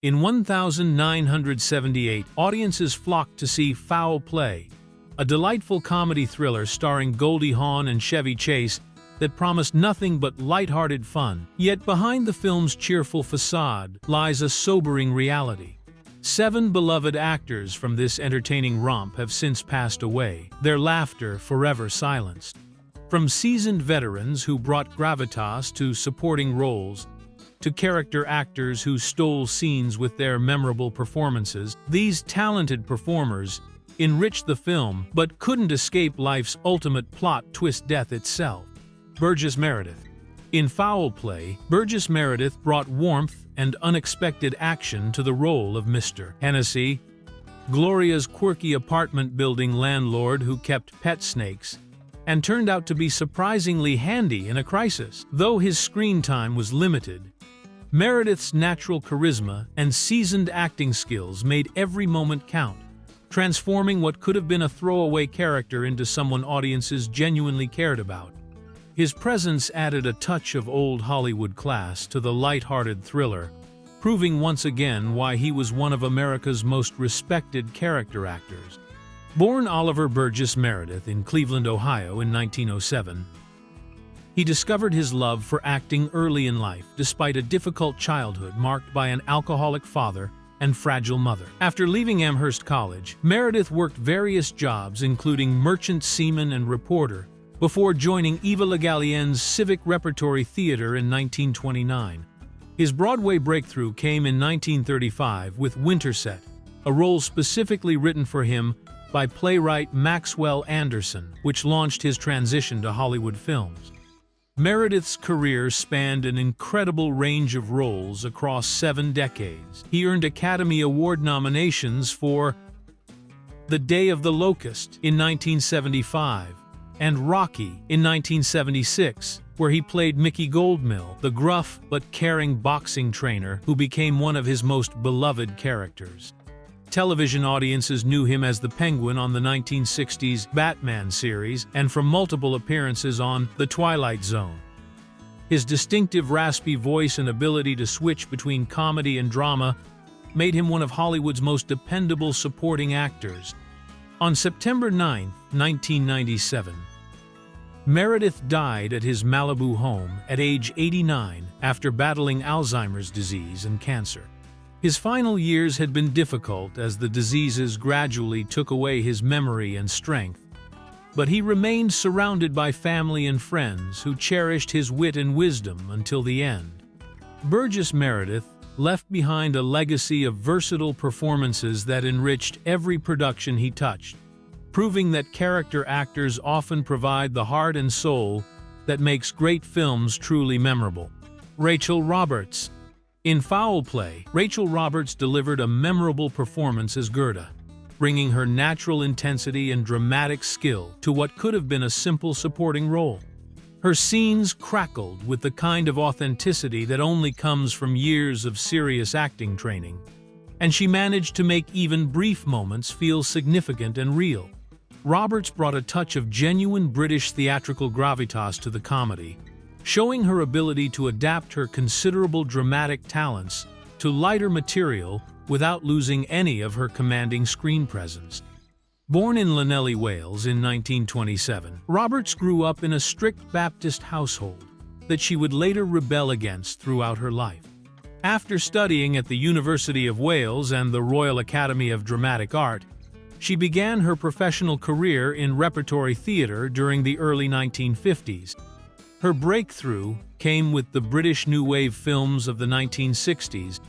In 1978, audiences flocked to see Foul Play, a delightful comedy thriller starring Goldie Hawn and Chevy Chase that promised nothing but lighthearted fun. Yet behind the film's cheerful facade lies a sobering reality. 7 beloved actors from this entertaining romp have since passed away, their laughter forever silenced. From seasoned veterans who brought gravitas to supporting roles, to character actors who stole scenes with their memorable performances, these talented performers enriched the film but couldn't escape life's ultimate plot twist: death itself. Burgess Meredith. In Foul Play, Burgess Meredith brought warmth and unexpected action to the role of Mr. Hennessy, Gloria's quirky apartment-building landlord who kept pet snakes and turned out to be surprisingly handy in a crisis. Though his screen time was limited, Meredith's natural charisma and seasoned acting skills made every moment count, transforming what could have been a throwaway character into someone audiences genuinely cared about. His presence added a touch of old Hollywood class to the light-hearted thriller, proving once again why he was one of America's most respected character actors. Born Oliver Burgess Meredith in Cleveland, Ohio in 1907, he discovered his love for acting early in life despite a difficult childhood marked by an alcoholic father and fragile mother. After leaving Amherst College, Meredith worked various jobs including merchant seaman and reporter before joining Eva Le Gallienne's Civic Repertory Theater in 1929. His Broadway breakthrough came in 1935 with Winterset, a role specifically written for him by playwright Maxwell Anderson, which launched his transition to Hollywood films. Meredith's career spanned an incredible range of roles across 7 decades. He earned Academy Award nominations for The Day of the Locust in 1975 and Rocky in 1976, where he played Mickey Goldmill, the gruff but caring boxing trainer who became one of his most beloved characters. Television audiences knew him as the Penguin on the 1960s Batman series and from multiple appearances on The Twilight Zone. His distinctive raspy voice and ability to switch between comedy and drama made him one of Hollywood's most dependable supporting actors. On September 9, 1997, Meredith died at his Malibu home at age 89 after battling Alzheimer's disease and cancer. His final years had been difficult as the diseases gradually took away his memory and strength, but he remained surrounded by family and friends who cherished his wit and wisdom until the end. Burgess Meredith left behind a legacy of versatile performances that enriched every production he touched, proving that character actors often provide the heart and soul that makes great films truly memorable. Rachel Roberts. In Foul Play, Rachel Roberts delivered a memorable performance as Gerda, bringing her natural intensity and dramatic skill to what could have been a simple supporting role. Her scenes crackled with the kind of authenticity that only comes from years of serious acting training, and she managed to make even brief moments feel significant and real. Roberts brought a touch of genuine British theatrical gravitas to the comedy, showing her ability to adapt her considerable dramatic talents to lighter material without losing any of her commanding screen presence. Born in Llanelli, Wales in 1927, Roberts grew up in a strict Baptist household that she would later rebel against throughout her life. After studying at the University of Wales and the Royal Academy of Dramatic Art, she began her professional career in repertory theatre during the early 1950s. Her breakthrough came with the British New Wave films of the 1960s,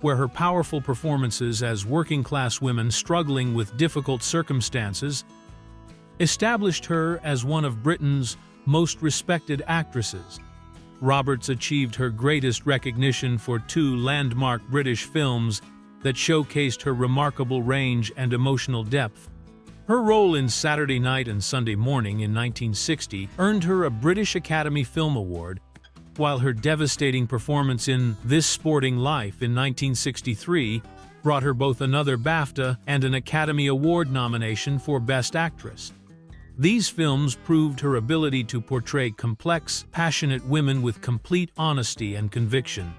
where her powerful performances as working-class women struggling with difficult circumstances established her as one of Britain's most respected actresses. Roberts achieved her greatest recognition for 2 landmark British films that showcased her remarkable range and emotional depth. Her role in Saturday Night and Sunday Morning in 1960 earned her a British Academy Film Award, while her devastating performance in This Sporting Life in 1963 brought her both another BAFTA and an Academy Award nomination for Best Actress. These films proved her ability to portray complex, passionate women with complete honesty and conviction.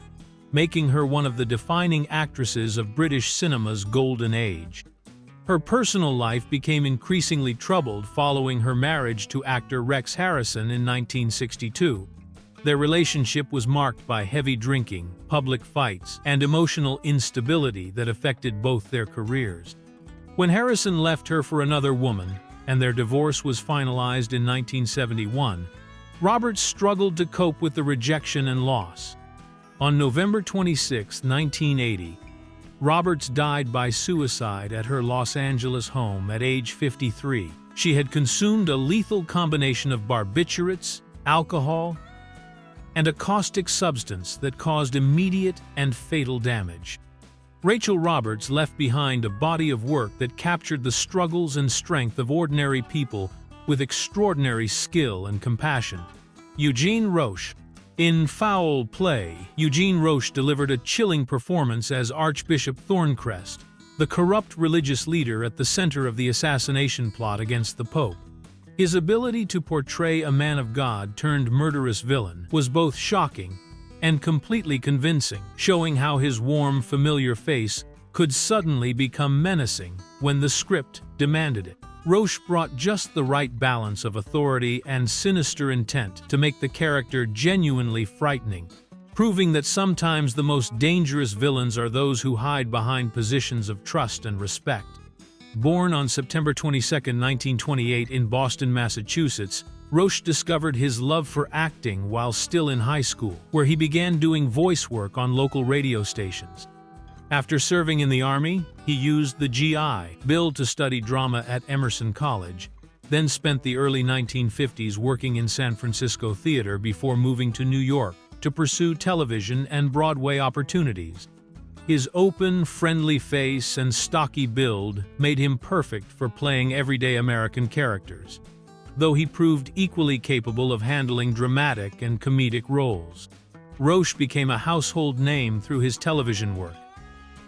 making her one of the defining actresses of British cinema's golden age. Her personal life became increasingly troubled following her marriage to actor Rex Harrison in 1962. Their relationship was marked by heavy drinking, public fights, and emotional instability that affected both their careers. When Harrison left her for another woman, and their divorce was finalized in 1971, Roberts struggled to cope with the rejection and loss. On November 26, 1980, Roberts died by suicide at her Los Angeles home at age 53. She had consumed a lethal combination of barbiturates, alcohol, and a caustic substance that caused immediate and fatal damage. Rachel Roberts left behind a body of work that captured the struggles and strength of ordinary people with extraordinary skill and compassion. Eugene Roche. In Foul Play, Eugene Roche delivered a chilling performance as Archbishop Thorncrest, the corrupt religious leader at the center of the assassination plot against the Pope. His ability to portray a man of God turned murderous villain was both shocking and completely convincing, showing how his warm, familiar face could suddenly become menacing when the script demanded it. Roche brought just the right balance of authority and sinister intent to make the character genuinely frightening, proving that sometimes the most dangerous villains are those who hide behind positions of trust and respect. Born on September 22, 1928 in Boston, Massachusetts, Roche discovered his love for acting while still in high school, where he began doing voice work on local radio stations. After serving in the Army, he used the GI Bill to study drama at Emerson College, then spent the early 1950s working in San Francisco theater before moving to New York to pursue television and Broadway opportunities. His open, friendly face and stocky build made him perfect for playing everyday American characters, though he proved equally capable of handling dramatic and comedic roles. Roche became a household name through his television work,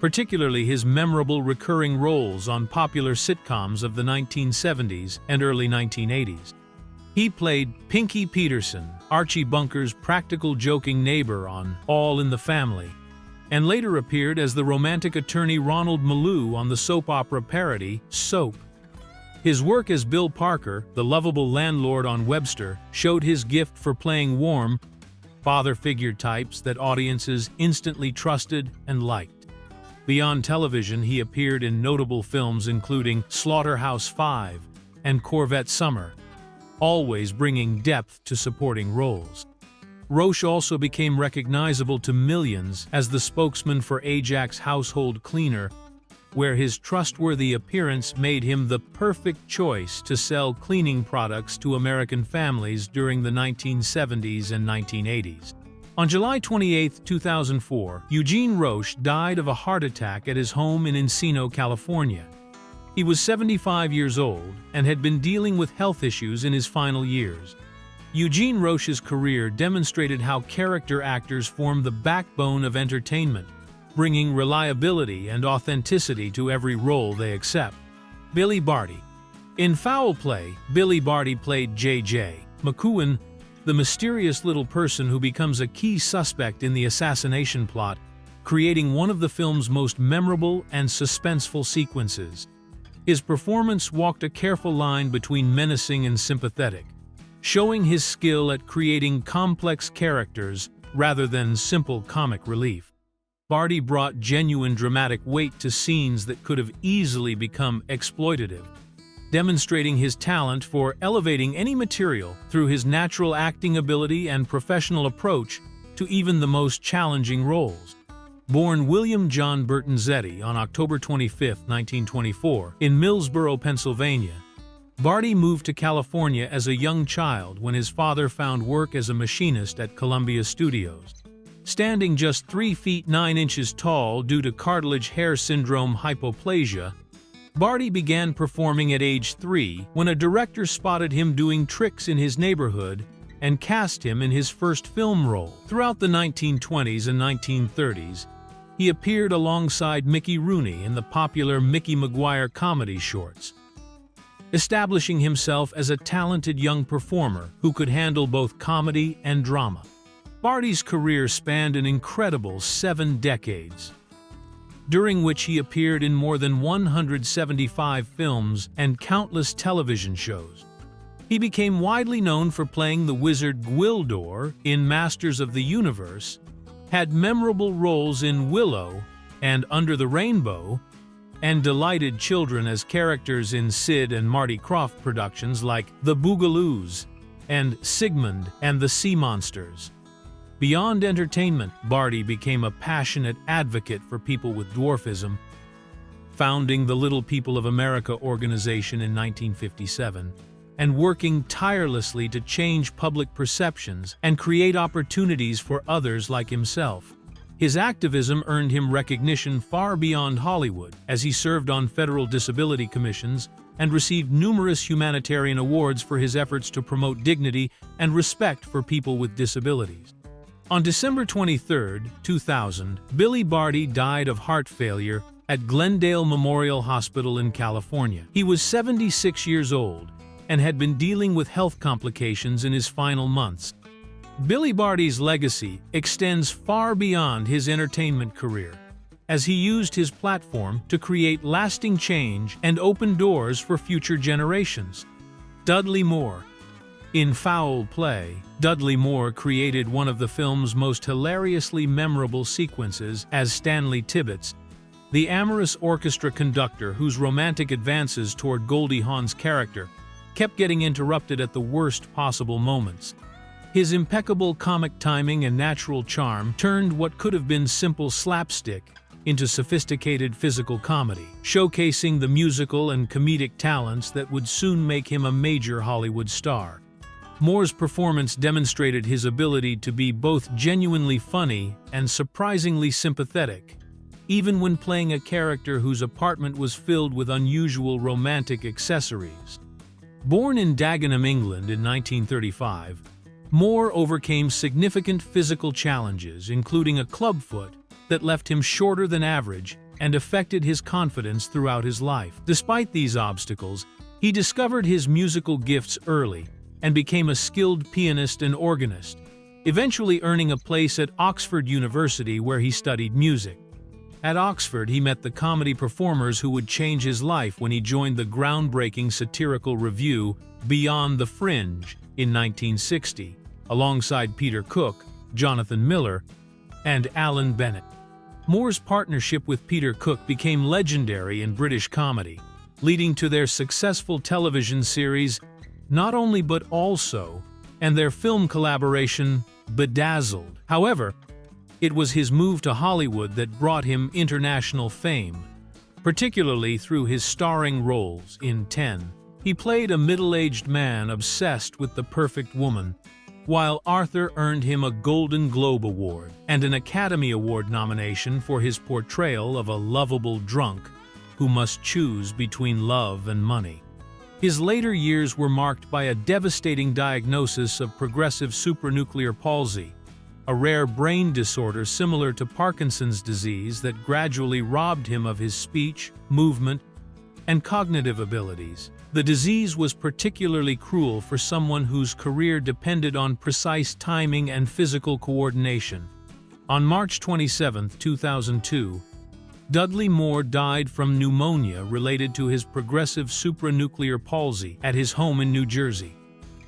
particularly his memorable recurring roles on popular sitcoms of the 1970s and early 1980s. He played Pinky Peterson, Archie Bunker's practical joking neighbor on All in the Family, and later appeared as the romantic attorney Ronald Malou on the soap opera parody Soap. His work as Bill Parker, the lovable landlord on Webster, showed his gift for playing warm, father figure types that audiences instantly trusted and liked. Beyond television, he appeared in notable films including Slaughterhouse-Five and Corvette Summer, always bringing depth to supporting roles. Roche also became recognizable to millions as the spokesman for Ajax Household Cleaner, where his trustworthy appearance made him the perfect choice to sell cleaning products to American families during the 1970s and 1980s. On July 28, 2004, Eugene Roche died of a heart attack at his home in Encino, California. He was 75 years old and had been dealing with health issues in his final years. Eugene Roche's career demonstrated how character actors form the backbone of entertainment, bringing reliability and authenticity to every role they accept. Billy Barty. In Foul Play, Billy Barty played J.J. McCowan, the mysterious little person who becomes a key suspect in the assassination plot, creating one of the film's most memorable and suspenseful sequences. His performance walked a careful line between menacing and sympathetic, showing his skill at creating complex characters rather than simple comic relief. Barty brought genuine dramatic weight to scenes that could have easily become exploitative, demonstrating his talent for elevating any material through his natural acting ability and professional approach to even the most challenging roles. Born William John Bertonzetti on October 25, 1924, in Millsboro, Pennsylvania, Barty moved to California as a young child when his father found work as a machinist at Columbia Studios. Standing just 3 feet 9 inches tall due to cartilage hair syndrome hypoplasia, Barty began performing at age 3 when a director spotted him doing tricks in his neighborhood and cast him in his first film role. Throughout the 1920s and 1930s, he appeared alongside Mickey Rooney in the popular Mickey Maguire comedy shorts, establishing himself as a talented young performer who could handle both comedy and drama. Barty's career spanned an incredible 7 decades, during which he appeared in more than 175 films and countless television shows. He became widely known for playing the wizard Gwildor in Masters of the Universe, had memorable roles in Willow and Under the Rainbow, and delighted children as characters in Sid and Marty Krofft productions like The Boogaloos and Sigmund and the Sea Monsters. Beyond entertainment, Barty became a passionate advocate for people with dwarfism, founding the Little People of America organization in 1957, and working tirelessly to change public perceptions and create opportunities for others like himself. His activism earned him recognition far beyond Hollywood, as he served on federal disability commissions and received numerous humanitarian awards for his efforts to promote dignity and respect for people with disabilities. On December 23, 2000, Billy Barty died of heart failure at Glendale Memorial Hospital in California. He was 76 years old and had been dealing with health complications in his final months. Billy Barty's legacy extends far beyond his entertainment career, as he used his platform to create lasting change and open doors for future generations. Dudley Moore. In Foul Play, Dudley Moore created one of the film's most hilariously memorable sequences as Stanley Tibbets, the amorous orchestra conductor whose romantic advances toward Goldie Hawn's character kept getting interrupted at the worst possible moments. His impeccable comic timing and natural charm turned what could have been simple slapstick into sophisticated physical comedy, showcasing the musical and comedic talents that would soon make him a major Hollywood star. Moore's performance demonstrated his ability to be both genuinely funny and surprisingly sympathetic, even when playing a character whose apartment was filled with unusual romantic accessories. Born in Dagenham, England in 1935, Moore overcame significant physical challenges, including a clubfoot that left him shorter than average and affected his confidence throughout his life. Despite these obstacles, he discovered his musical gifts early and became a skilled pianist and organist, eventually earning a place at Oxford University where he studied music. At Oxford, he met the comedy performers who would change his life when he joined the groundbreaking satirical revue Beyond the Fringe in 1960, alongside Peter Cook, Jonathan Miller, and Alan Bennett. Moore's partnership with Peter Cook became legendary in British comedy, leading to their successful television series Not Only But Also, and their film collaboration Bedazzled. However, it was his move to Hollywood that brought him international fame, particularly through his starring roles in 10. He played a middle-aged man obsessed with the perfect woman, while Arthur earned him a Golden Globe Award and an Academy Award nomination for his portrayal of a lovable drunk who must choose between love and money. His later years were marked by a devastating diagnosis of progressive supranuclear palsy, a rare brain disorder similar to Parkinson's disease that gradually robbed him of his speech, movement, and cognitive abilities. The disease was particularly cruel for someone whose career depended on precise timing and physical coordination. On March 27, 2002, Dudley Moore died from pneumonia related to his progressive supranuclear palsy at his home in New Jersey.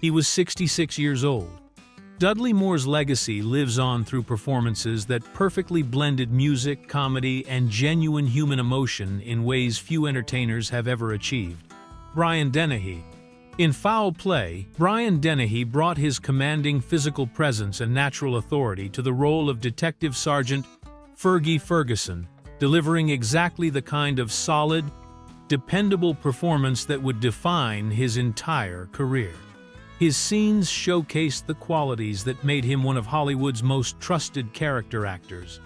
He was 66 years old. Dudley Moore's legacy lives on through performances that perfectly blended music, comedy, and genuine human emotion in ways few entertainers have ever achieved. Brian Dennehy. In Foul Play, Brian Dennehy brought his commanding physical presence and natural authority to the role of Detective Sergeant Fergie Ferguson, delivering exactly the kind of solid, dependable performance that would define his entire career. His scenes showcased the qualities that made him one of Hollywood's most trusted character actors.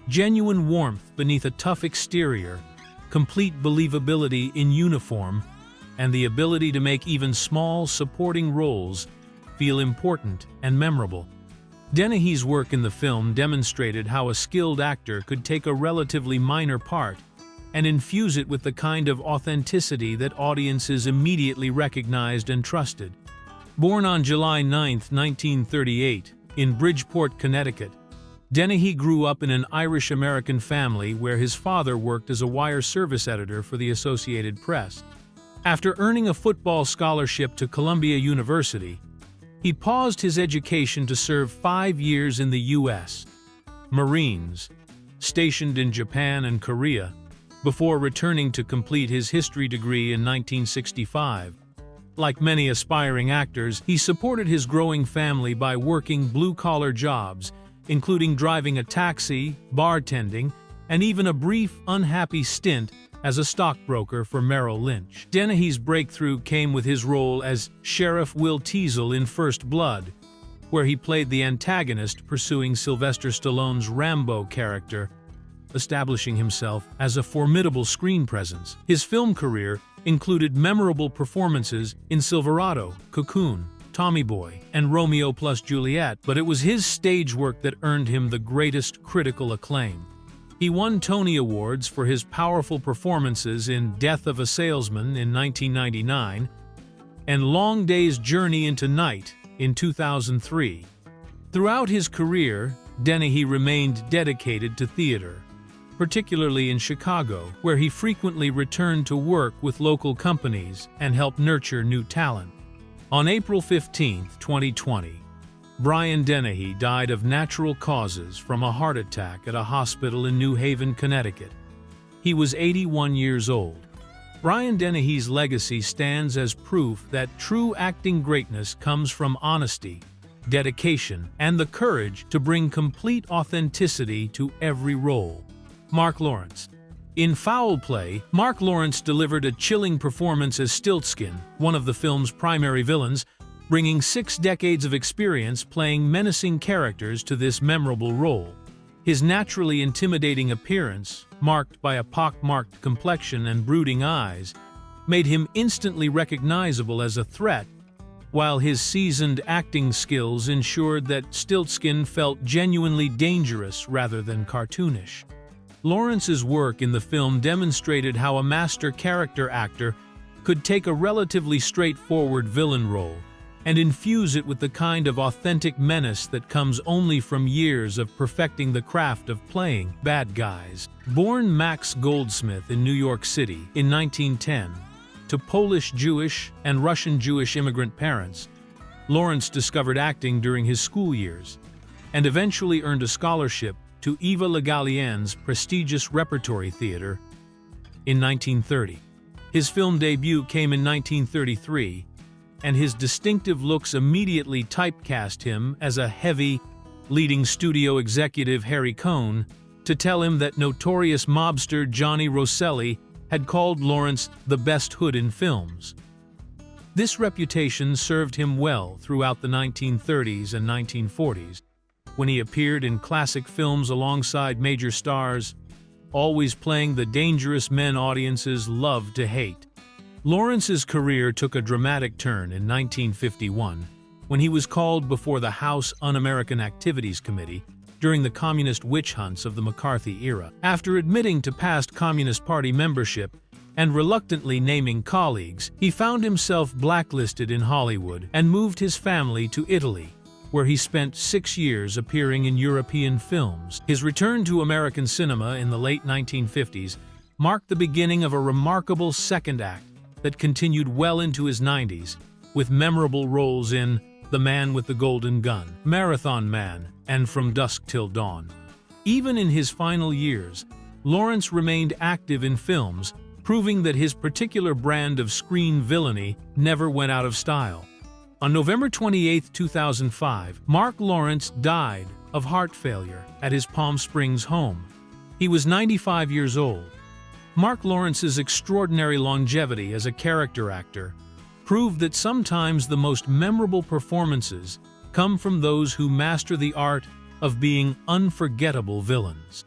Genuine warmth beneath a tough exterior, complete believability in uniform, and the ability to make even small supporting roles feel important and memorable. Dennehy's work in the film demonstrated how a skilled actor could take a relatively minor part and infuse it with the kind of authenticity that audiences immediately recognized and trusted. Born on July 9, 1938, In Bridgeport, Connecticut, Dennehy grew up in an Irish-American family where his father worked as a wire service editor for the Associated Press. After earning a football scholarship to Columbia University, he paused his education to serve 5 years in the U.S. Marines, stationed in Japan and Korea, before returning to complete his history degree in 1965. Like many aspiring actors, he supported his growing family by working blue-collar jobs, including driving a taxi, bartending, and even a brief, unhappy stint as a stockbroker for Merrill Lynch. Dennehy's breakthrough came with his role as Sheriff Will Teasel in First Blood, where he played the antagonist pursuing Sylvester Stallone's Rambo character, establishing himself as a formidable screen presence. His film career included memorable performances in Silverado, Cocoon, Tommy Boy, and Romeo plus Juliet, but it was his stage work that earned him the greatest critical acclaim. He won Tony Awards for his powerful performances in Death of a Salesman in 1999 and Long Day's Journey into Night in 2003. Throughout his career, Dennehy remained dedicated to theater, particularly in Chicago, where he frequently returned to work with local companies and helped nurture new talent. On April 15, 2020, Brian Dennehy died of natural causes from a heart attack at a hospital in New Haven, Connecticut. He was 81 years old. Brian Dennehy's legacy stands as proof that true acting greatness comes from honesty, dedication, and the courage to bring complete authenticity to every role. Mark Lawrence. In Foul Play, Mark Lawrence delivered a chilling performance as Stiltskin, one of the film's primary villains, bringing 6 decades of experience playing menacing characters to this memorable role. His naturally intimidating appearance, marked by a pock-marked complexion and brooding eyes, made him instantly recognizable as a threat, while his seasoned acting skills ensured that Stiltskin felt genuinely dangerous rather than cartoonish. Lawrence's work in the film demonstrated how a master character actor could take a relatively straightforward villain role and infuse it with the kind of authentic menace that comes only from years of perfecting the craft of playing bad guys. Born Max Goldsmith in New York City in 1910, to Polish Jewish and Russian Jewish immigrant parents, Lawrence discovered acting during his school years and eventually earned a scholarship to Eva Le Gallienne's prestigious repertory theater in 1930. His film debut came in 1933, and his distinctive looks immediately typecast him as a heavy, leading studio executive Harry Cohn to tell him that notorious mobster Johnny Rosselli had called Lawrence the best hood in films. This reputation served him well throughout the 1930s and 1940s, when he appeared in classic films alongside major stars, always playing the dangerous men audiences loved to hate. Lawrence's career took a dramatic turn in 1951 when he was called before the House Un-American Activities Committee during the communist witch hunts of the McCarthy era. After admitting to past Communist Party membership and reluctantly naming colleagues, he found himself blacklisted in Hollywood and moved his family to Italy, where he spent 6 years appearing in European films. His return to American cinema in the late 1950s marked the beginning of a remarkable second act that continued well into his 90s, with memorable roles in The Man with the Golden Gun, Marathon Man, and From Dusk Till Dawn. Even in his final years, Lawrence remained active in films, proving that his particular brand of screen villainy never went out of style. On November 28, 2005, Mark Lawrence died of heart failure at his Palm Springs home. He was 95 years old. Mark Lawrence's extraordinary longevity as a character actor proved that sometimes the most memorable performances come from those who master the art of being unforgettable villains.